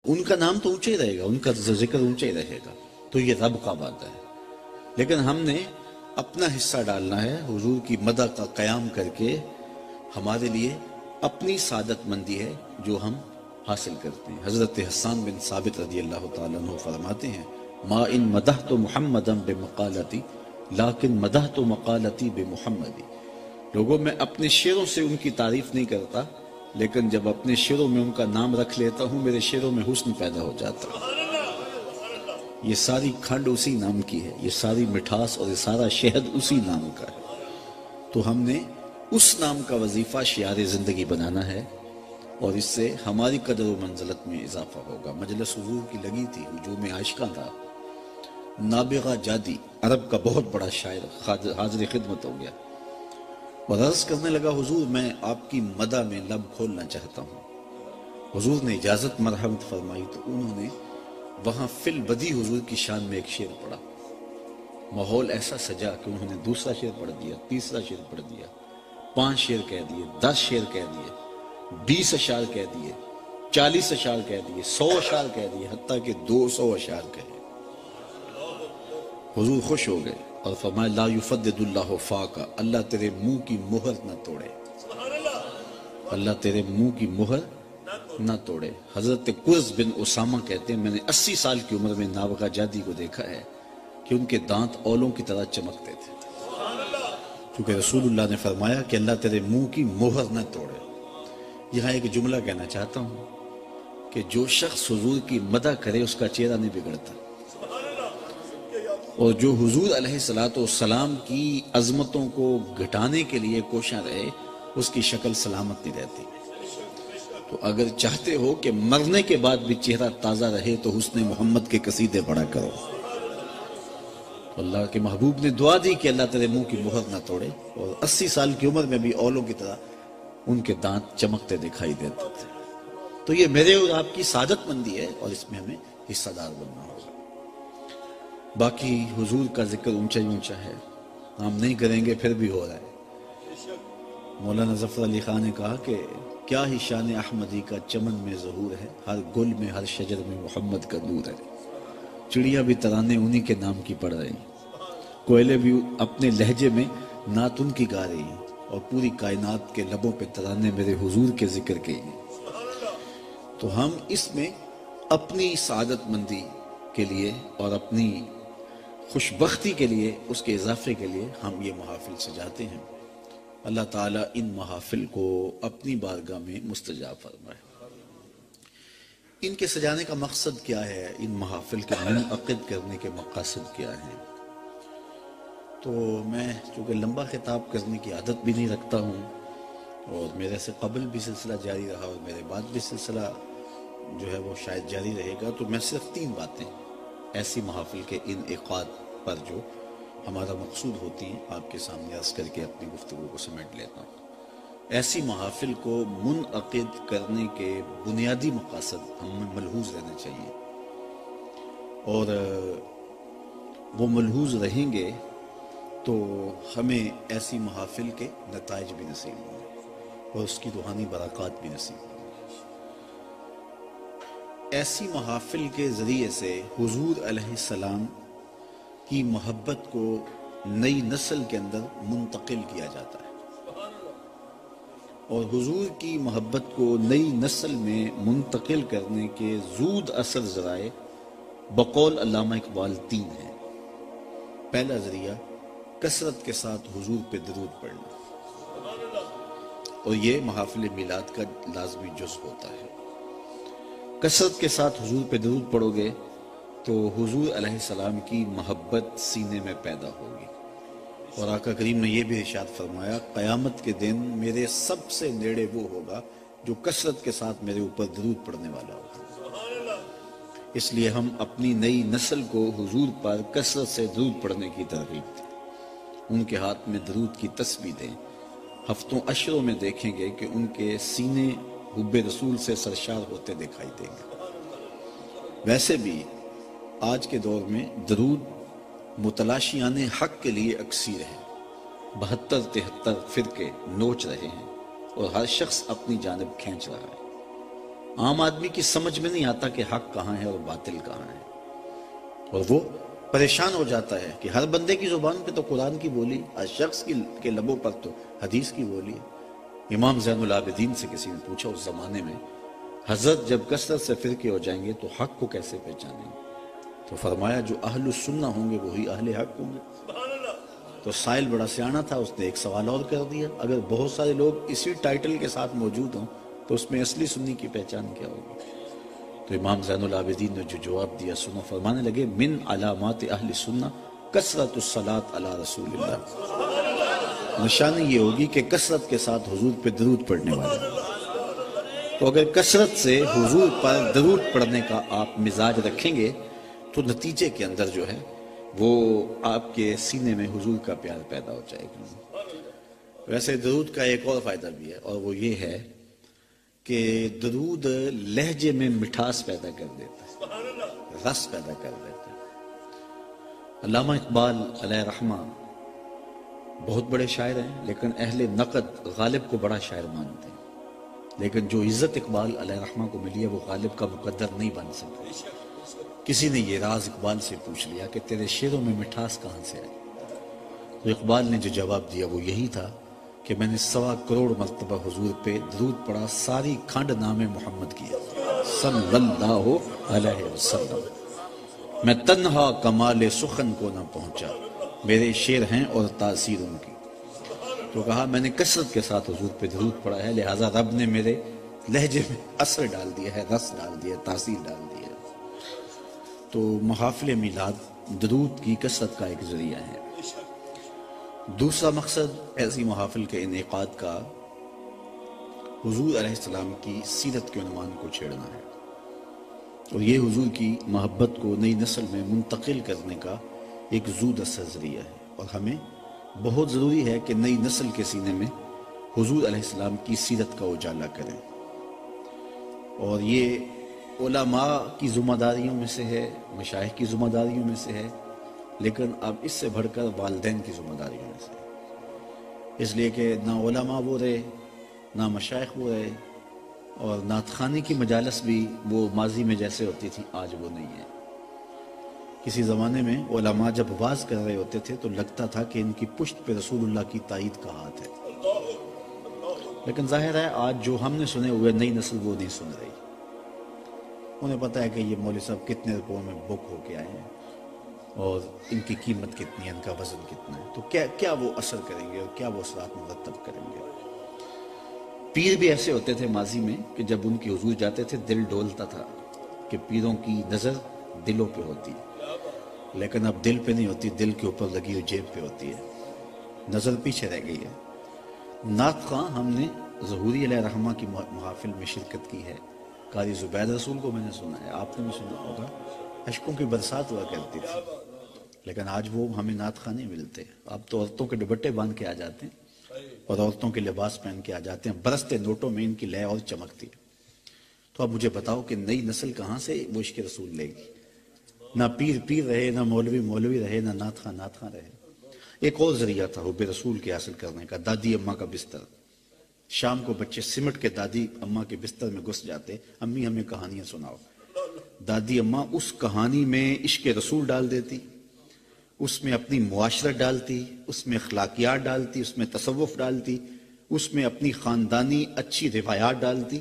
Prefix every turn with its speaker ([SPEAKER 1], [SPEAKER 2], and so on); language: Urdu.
[SPEAKER 1] ان کا نام تو اونچا ہی رہے گا، ان کا ذکر اونچا ہی رہے گا، تو یہ رب کا وعدہ ہے۔ لیکن ہم نے اپنا حصہ ڈالنا ہے حضور کی مدح کا قیام کر کے۔ ہمارے لیے اپنی سعادت مندی ہے جو ہم حاصل کرتے ہیں۔ حضرت حسان بن ثابت رضی اللہ تعالیٰ عنہ فرماتے ہیں، ما ان مدحت محمدا بمقالتی لیکن مدحت مقالتی بمحمدی۔ لوگوں، میں اپنے شعروں سے ان کی تعریف نہیں کرتا، لیکن جب اپنے شعروں میں ان کا نام رکھ لیتا ہوں میرے شعروں میں حسن پیدا ہو جاتا ہے۔ یہ ساری کھنڈ اسی نام کی ہے، یہ ساری مٹھاس اور یہ سارا شہد اسی نام کا ہے۔ تو ہم نے اس نام کا وظیفہ شعار زندگی بنانا ہے، اور اس سے ہماری قدر و منزلت میں اضافہ ہوگا۔ مجلس حضور کی لگی تھی، ہجوم عاشقاں تھا۔ نابغہ جادی عرب کا بہت بڑا شاعر حاضر خدمت ہو گیا اور عرض کرنے لگا، حضور میں آپ کی مدح میں لب کھولنا چاہتا ہوں۔ حضور نے اجازت مرحمت فرمائی تو انہوں نے وہاں فی البدی حضور کی شان میں ایک شعر پڑھا۔ ماحول ایسا سجا کہ انہوں نے دوسرا شعر پڑھ دیا، تیسرا شعر پڑھ دیا، 5 شعر کہہ دیے، 10 شعر کہہ دیے، 20 اشعار کہہ دیے، 40 اشعار کہہ دیے، 100 اشعار کہہ دیے، حتیٰ کہ 200 اشعار کہے۔ حضور خوش ہو گئے اور فرمایا، لا یفدد اللہ فاقہ، اللہ تیرے منہ کی مہر نہ توڑے، اللہ تیرے منہ کی مہر نہ توڑے۔ حضرت قرظ بن اسامہ کہتے ہیں، میں نے 80 سال کی عمر میں نابغہ جادی کو دیکھا ہے کہ ان کے دانت اولوں کی طرح چمکتے تھے، کیونکہ رسول اللہ نے فرمایا کہ اللہ تیرے منہ کی مہر نہ توڑے۔ یہاں ایک جملہ کہنا چاہتا ہوں کہ جو شخص حضور کی مدح کرے اس کا چہرہ نہیں بگڑتا، اور جو حضور علیہ السلام کی عظمتوں کو گھٹانے کے لیے کوشاں رہے اس کی شکل سلامت نہیں رہتی۔ تو اگر چاہتے ہو کہ مرنے کے بعد بھی چہرہ تازہ رہے تو حسن محمد کے قصیدے پڑھا کرو۔ اللہ کے محبوب نے دعا دی کہ اللہ تیرے منہ کی مہر نہ توڑے، اور 80 سال کی عمر میں بھی اولوں کی طرح ان کے دانت چمکتے دکھائی دیتے تھے۔ تو یہ میرے اور آپ کی سعادت مندی ہے، اور اس میں ہمیں حصہ دار بننا ہوگا۔ باقی حضور کا ذکر اونچا ہی اونچا ہے، ہم نہیں کریں گے پھر بھی ہو رہا ہے۔ مولانا ظفر علی خان نے کہا کہ کیا ہی شان احمدی کا چمن میں ظہور ہے، ہر گل میں ہر شجر میں محمد کا نور ہے۔ چڑیا بھی ترانے انہی کے نام کی پڑھ رہی ہیں، کوئلے بھی اپنے لہجے میں نعت ان کی گا رہی ہیں، اور پوری کائنات کے لبوں پہ ترانے میرے حضور کے ذکر کے ہیں۔ تو ہم اس میں اپنی سعادت مندی کے لیے اور اپنی خوشبختی کے لیے، اس کے اضافے کے لیے ہم یہ محافل سجاتے ہیں۔ اللہ تعالیٰ ان محافل کو اپنی بارگاہ میں مستجاب فرمائے۔ ان کے سجانے کا مقصد کیا ہے، ان محافل کے منعقد کرنے کے مقاصد کیا ہیں؟ تو میں چونکہ لمبا خطاب کرنے کی عادت بھی نہیں رکھتا ہوں، اور میرے سے قبل بھی سلسلہ جاری رہا اور میرے بعد بھی سلسلہ جو ہے وہ شاید جاری رہے گا، تو میں صرف 3 باتیں ایسی محافل کے انعقاد پر جو ہمارا مقصود ہوتی ہیں آپ کے سامنے عرض کر کے اپنی گفتگو کو سمیٹ لیتا ہوں۔ ایسی محافل کو منعقد کرنے کے بنیادی مقاصد ہمیں ملحوظ رہنا چاہیے، اور وہ ملحوظ رہیں گے تو ہمیں ایسی محافل کے نتائج بھی نصیب ہوں گے اور اس کی روحانی برکات بھی نصیب ہوں گے۔ ایسی محافل کے ذریعے سے حضور علیہ السلام کی محبت کو نئی نسل کے اندر منتقل کیا جاتا ہے، اور حضور کی محبت کو نئی نسل میں منتقل کرنے کے زود اثر ذرائع بقول علامہ اقبال 3 ہیں۔ پہلا ذریعہ کثرت کے ساتھ حضور پہ درود پڑھنا، اور یہ محافل میلاد کا لازمی جز ہوتا ہے۔ کثرت کے ساتھ حضور پہ درود پڑھو گے تو حضور علیہ السلام کی محبت سینے میں پیدا ہوگی، اور آقا کریم نے یہ بھی ارشاد فرمایا، قیامت کے دن میرے سب سے نیڑے وہ ہوگا جو کثرت کے ساتھ میرے اوپر درود پڑھنے والا ہوگا۔ اس لیے ہم اپنی نئی نسل کو حضور پر کثرت سے درود پڑھنے کی ترغیب دیں، ان کے ہاتھ میں درود کی تسبیح دیں۔ ہفتوں عشروں میں دیکھیں گے کہ ان کے سینے حب رسول سے سرشار ہوتے دکھائی دیں گے۔ ویسے بھی آج کے دور میں درود متلاشیان حق کے لیے اکثیر ہے، 72-73 فرقے نوچ رہے ہیں اور ہر شخص اپنی جانب کھینچ رہا ہے۔ عام آدمی کی سمجھ میں نہیں آتا کہ حق کہاں ہے اور باطل کہاں ہے، اور وہ پریشان ہو جاتا ہے کہ ہر بندے کی زبان پہ تو قرآن کی بولی، ہر شخص کے لبوں پر تو حدیث کی بولی ہے۔ امام زین العابدین سے کسی نے پوچھا اس زمانے میں، حضرت جب کثرت سے فرقے ہو جائیں گے تو حق کو کیسے پہچانیں گے؟ تو فرمایا جو اہل السنہ ہوں گے وہی اہل حق ہوں گے۔ تو سائل بڑا سیانا تھا، اس نے ایک سوال اور کر دیا، اگر بہت سارے لوگ اسی ٹائٹل کے ساتھ موجود ہوں تو اس میں اصلی سنی کی پہچان کیا ہوگی؟ تو امام زین العابدین نے جو جواب دیا سنو، فرمانے لگے من علامات اہل سنہ کثرت الصلاۃ علی رسول اللہ، نشانی یہ ہوگی کہ کثرت کے ساتھ حضور پہ درود پڑھنے والے۔ تو اگر کثرت سے حضور پر درود پڑھنے کا آپ مزاج رکھیں گے تو نتیجے کے اندر جو ہے وہ آپ کے سینے میں حضور کا پیار پیدا ہو جائے گا۔ ویسے درود کا ایک اور فائدہ بھی ہے، اور وہ یہ ہے کہ درود لہجے میں مٹھاس پیدا کر دیتا ہے، رس پیدا کر دیتا ہے۔ علامہ اقبال علیہ رحمہ بہت بڑے شاعر ہیں، لیکن اہل نقد غالب کو بڑا شاعر مانتے ہیں، لیکن جو عزت اقبال علیہ رحمہ کو ملی ہے وہ غالب کا مقدر نہیں بن سکتا۔ کسی نے یہ راز اقبال سے پوچھ لیا کہ تیرے شعروں میں مٹھاس کہاں سے آئی؟ تو اقبال نے جو جواب دیا وہ یہی تھا کہ میں نے 1.25 کروڑ مرتبہ حضور پہ درود پڑھا، ساری کھنڈ نام محمد کیا صلی اللہ علیہ وسلم، میں تنہا کمال سخن کو نہ پہنچا، میرے شعر ہیں اور تاثیر ان کی۔ تو کہا میں نے کثرت کے ساتھ حضور پہ درود پڑھا ہے، لہٰذا رب نے میرے لہجے میں اثر ڈال دیا ہے، رس ڈال دیا ہے، تاثیر ڈال دی ہے۔ تو محافل میلاد درود کی کثرت کا ایک ذریعہ ہے۔ دوسرا مقصد ایسی محافل کے انعقاد کا حضور علیہ السلام کی سیرت کے عنوان کو چھیڑنا ہے، اور یہ حضور کی محبت کو نئی نسل میں منتقل کرنے کا ایک زو دستہ ذریعہ ہے، اور ہمیں بہت ضروری ہے کہ نئی نسل کے سینے میں حضور علیہ السلام کی سیرت کا اجالا کریں، اور یہ علماء کی ذمہ داریوں میں سے ہے، مشائخ کی ذمہ داریوں میں سے ہے، لیکن اب اس سے بڑھ کر والدین کی ذمہ داریوں میں سے ہے، اس لیے کہ نہ علماء وہ رہے، نہ مشائخ وہ رہے، اور نعت خوانی کی مجالس بھی وہ ماضی میں جیسے ہوتی تھی آج وہ نہیں ہے۔ کسی زمانے میں علماء جب واز کر رہے ہوتے تھے تو لگتا تھا کہ ان کی پشت پہ رسول اللہ کی تائید کا ہاتھ ہے، لیکن ظاہر ہے آج جو ہم نے سنے ہوئے نئی نسل وہ نہیں سن رہی۔ انہیں پتہ ہے کہ یہ مولوی صاحب کتنے روپوں میں بک ہو کے آئے ہیں اور ان کی قیمت کتنی ہے، ان کا وزن کتنا ہے، تو کیا وہ اثر کریں گے اور کیا وہ اثرات مرتب کریں گے۔ پیر بھی ایسے ہوتے تھے ماضی میں کہ جب ان کی حضور جاتے تھے دل ڈولتا تھا کہ پیروں کی نظر دلوں پہ ہوتی ہے، لیکن اب دل پہ نہیں ہوتی، دل کے اوپر لگی ہوئی جیب پہ ہوتی ہے، نظر پیچھے رہ گئی ہے۔ نعت خواں ہم نے ظہوری علیہ رحمہ کی محافل میں شرکت کی ہے، قاری زبید رسول کو میں نے سنا ہے، آپ نے بھی سنا ہوگا، اشکوں کی برسات ہوا کرتی تھی، لیکن آج وہ ہمیں نعت خواں نہیں ملتے۔ اب تو عورتوں کے دوپٹے باندھ کے آ جاتے ہیں اور عورتوں کے لباس پہن کے آ جاتے ہیں، برستے نوٹوں میں ان کی لے اور چمکتی ہے۔ تو اب مجھے بتاؤ کہ نئی نسل کہاں سے وہ عشق رسول لے گی؟ نہ پیر رہے، نہ مولوی رہے، نہ نعت خواں رہے۔ ایک اور ذریعہ تھا حب رسول کے حاصل کرنے کا، دادی اماں کا بستر۔ شام کو بچے سمٹ کے دادی اماں کے بستر میں گھس جاتے، امی ہمیں کہانیاں سناؤ۔ دادی اماں اس کہانی میں عشق رسول ڈال دیتی، اس میں اپنی معاشرت ڈالتی، اس میں اخلاقیات ڈالتی، اس میں تصوف ڈالتی، اس میں اپنی خاندانی اچھی روایات ڈالتی،